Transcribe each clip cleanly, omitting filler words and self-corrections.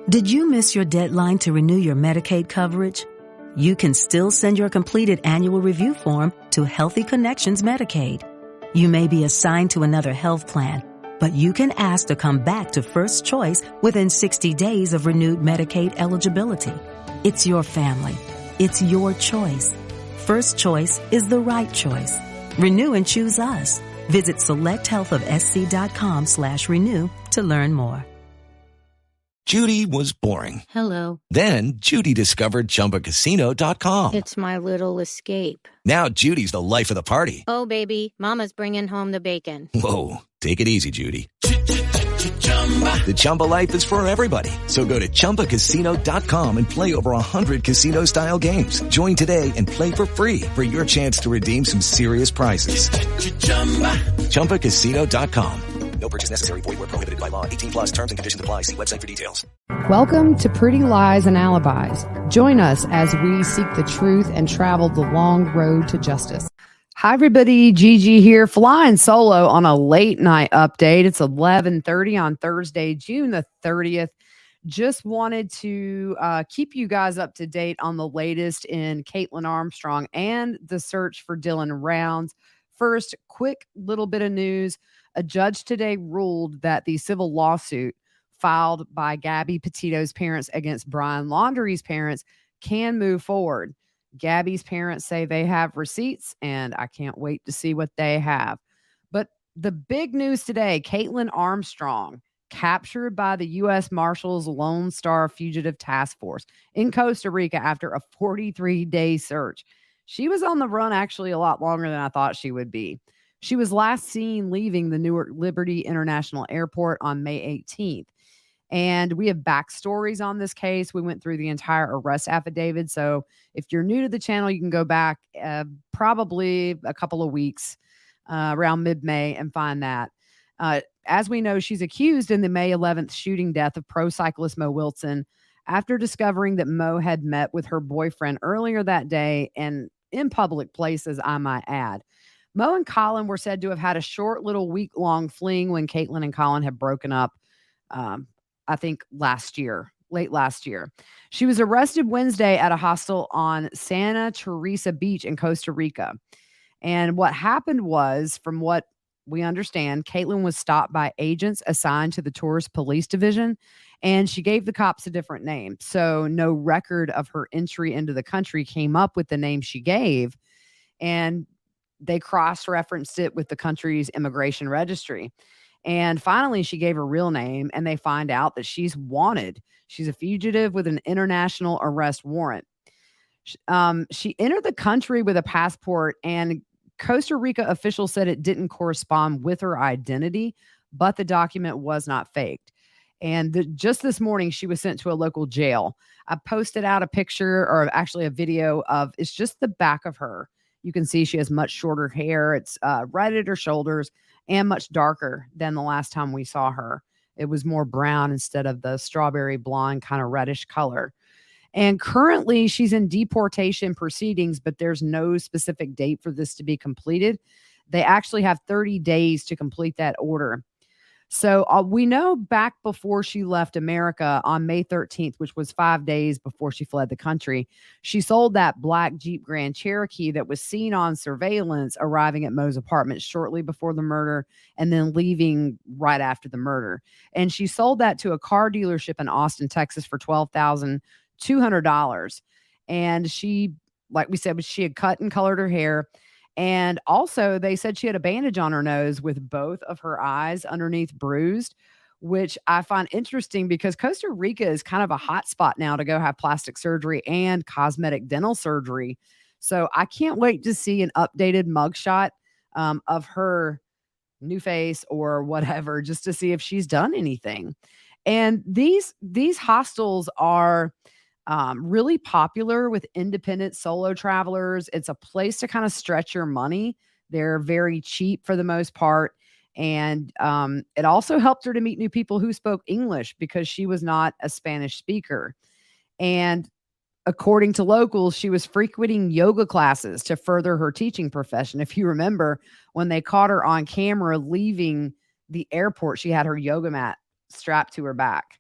Did you miss your deadline to renew your Medicaid coverage? You can still send your completed annual review form to Healthy Connections Medicaid. You may be assigned to another health plan, but you can ask to come back to First Choice within 60 days of renewed Medicaid eligibility. It's your family. It's your choice. First Choice is the right choice. Renew and choose us. Visit selecthealthofsc.com/renew to learn more. Judy was boring. Hello. Then Judy discovered ChumbaCasino.com. It's my little escape. Now Judy's the life of the party. Oh, baby, mama's bringing home the bacon. Whoa, take it easy, Judy. The Chumba life is for everybody. So go to ChumbaCasino.com and play over 100 casino-style games. Join today and play for free for your chance to redeem some serious prizes. ChumbaCasino.com. No purchase necessary. Void where prohibited by law. 18+ terms and conditions apply. See website for details. Welcome to Pretty Lies and Alibis. Join us as we seek the truth and travel the long road to justice. Hi, everybody. GiGi here, flying solo on a late night update. It's 11:30 on Thursday, June the 30th. Just wanted to keep you guys up to date on the latest in Kaitlin Armstrong and the search for Dillon Rounds. First, quick little bit of news. A judge today ruled that the civil lawsuit filed by Gabby Petito's parents against Brian Laundrie's parents can move forward. Gabby's parents say they have receipts, and I can't wait to see what they have. But the big news today, Kaitlin Armstrong, captured by the U.S. Marshals Lone Star Fugitive Task Force in Costa Rica after a 43-day search. She was on the run actually a lot longer than I thought she would be. She was last seen leaving the Newark Liberty International Airport on May 18th. And we have backstories on this case. We went through the entire arrest affidavit. So if you're new to the channel, you can go back probably a couple of weeks around mid-May and find that. As we know, she's accused in the May 11th shooting death of pro cyclist Mo Wilson after discovering that Mo had met with her boyfriend earlier that day and in public places, I might add. Mo and Colin were said to have had a short little week-long fling when Kaitlin and Colin had broken up, I think late last year. She was arrested Wednesday at a hostel on Santa Teresa Beach in Costa Rica. And what happened was, from what we understand, Kaitlin was stopped by agents assigned to the Tourist Police Division, and she gave the cops a different name. So no record of her entry into the country came up with the name she gave. And they cross-referenced it with the country's immigration registry. And finally, she gave her real name, and they find out that she's wanted. She's a fugitive with an international arrest warrant. She entered the country with a passport, and Costa Rica officials said it didn't correspond with her identity, but the document was not faked. And just this morning, she was sent to a local jail. I posted out a picture, or actually a video of, it's just the back of her. You can see she has much shorter hair. It's right at her shoulders and much darker than the last time we saw her. It was more brown instead of the strawberry blonde kind of reddish color. And currently she's in deportation proceedings, but there's no specific date for this to be completed. They actually have 30 days to complete that order. So we know back before she left America on May 13th, which was 5 days before she fled the country, she sold that black Jeep Grand Cherokee that was seen on surveillance arriving at Mo's apartment shortly before the murder and then leaving right after the murder. And she sold that to a car dealership in Austin, Texas for $12,200. And she, like we said, she had cut and colored her hair. And also, they said she had a bandage on her nose with both of her eyes underneath bruised, which I find interesting because Costa Rica is kind of a hot spot now to go have plastic surgery and cosmetic dental surgery. So I can't wait to see an updated mugshot of her new face or whatever, just to see if she's done anything. And these hostels are really popular with independent solo travelers. It's a place to kind of stretch your money. They're very cheap for the most part. And it also helped her to meet new people who spoke English because she was not a Spanish speaker. And according to locals, she was frequenting yoga classes to further her teaching profession. If you remember, when they caught her on camera leaving the airport, she had her yoga mat strapped to her back.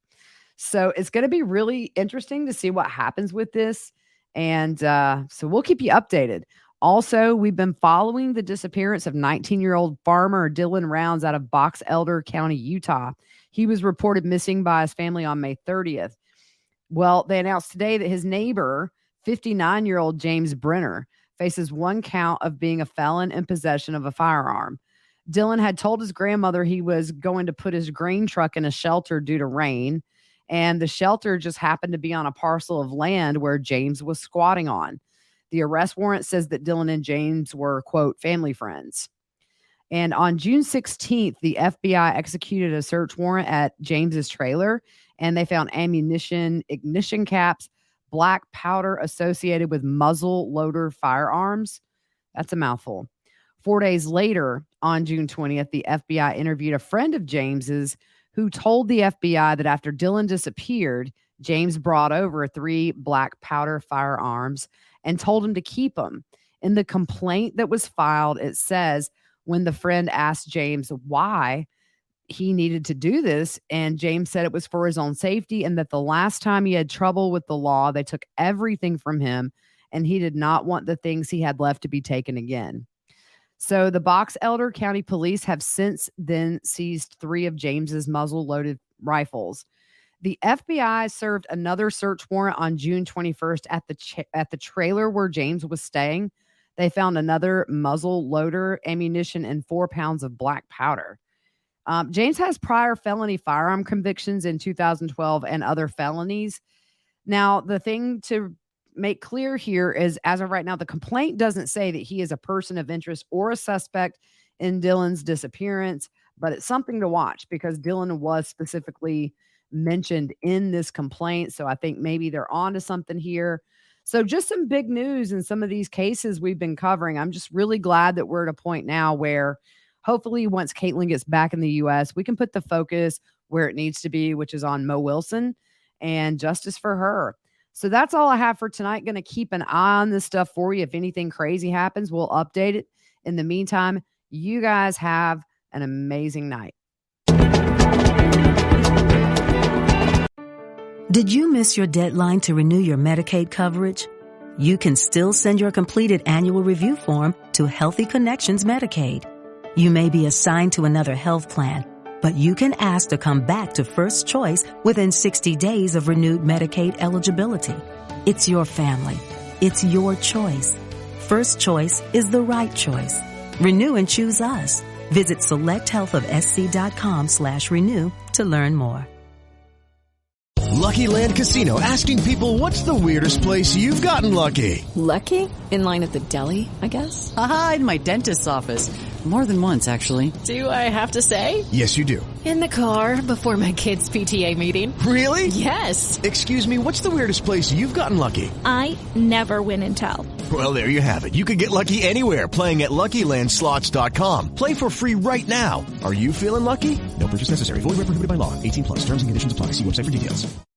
So it's going to be really interesting to see what happens with this. And so we'll keep you updated. Also, we've been following the disappearance of 19-year-old farmer Dillon Rounds out of Box Elder County, Utah. He was reported missing by his family on May 30th. Well, they announced today that his neighbor, 59-year-old James Brenner, faces one count of being a felon in possession of a firearm. Dillon had told his grandmother he was going to put his grain truck in a shelter due to rain, and the shelter just happened to be on a parcel of land where James was squatting on. The arrest warrant says that Dillon and James were, quote, family friends. And on June 16th, the FBI executed a search warrant at James's trailer, and they found ammunition, ignition caps, black powder associated with muzzle loader firearms. That's a mouthful. 4 days later, on June 20th, the FBI interviewed a friend of James's who told the FBI that after Dillon disappeared, James brought over 3 black powder firearms and told him to keep them. In the complaint that was filed, it says when the friend asked James why he needed to do this, and James said it was for his own safety and that the last time he had trouble with the law, they took everything from him and he did not want the things he had left to be taken again. So the Box Elder County Police have since then seized 3 of James's muzzle-loaded rifles. The FBI served another search warrant on June 21st at the trailer where James was staying. They found another muzzle loader, ammunition, and 4 pounds of black powder. James has prior felony firearm convictions in 2012 and other felonies. Now, the thing to make clear here is, as of right now, the complaint doesn't say that he is a person of interest or a suspect in Dillon's disappearance, but it's something to watch because Dillon was specifically mentioned in this complaint. So I think maybe they're on to something here. So just some big news in some of these cases we've been covering. I'm just really glad that we're at a point now where hopefully once Kaitlin gets back in the U.S., we can put the focus where it needs to be, which is on Mo Wilson and justice for her. So that's all I have for tonight. Going to keep an eye on this stuff for you. If anything crazy happens, we'll update it. In the meantime, you guys have an amazing night. Did you miss your deadline to renew your Medicaid coverage? You can still send your completed annual review form to Healthy Connections Medicaid. You may be assigned to another health plan, but you can ask to come back to First Choice within 60 days of renewed Medicaid eligibility. It's your family. It's your choice. First Choice is the right choice. Renew and choose us. Visit selecthealthofsc.com/renew to learn more. Lucky Land Casino, asking people, what's the weirdest place you've gotten lucky? Lucky? In line at the deli, I guess? Aha, in my dentist's office. More than once, actually. Do I have to say? Yes, you do. In the car before my kids' PTA meeting. Really? Yes. Excuse me, what's the weirdest place you've gotten lucky? I never win and tell. Well, there you have it. You can get lucky anywhere, playing at LuckyLandSlots.com. Play for free right now. Are you feeling lucky? No purchase necessary. Void where prohibited by law. 18+. Terms and conditions apply. See website for details.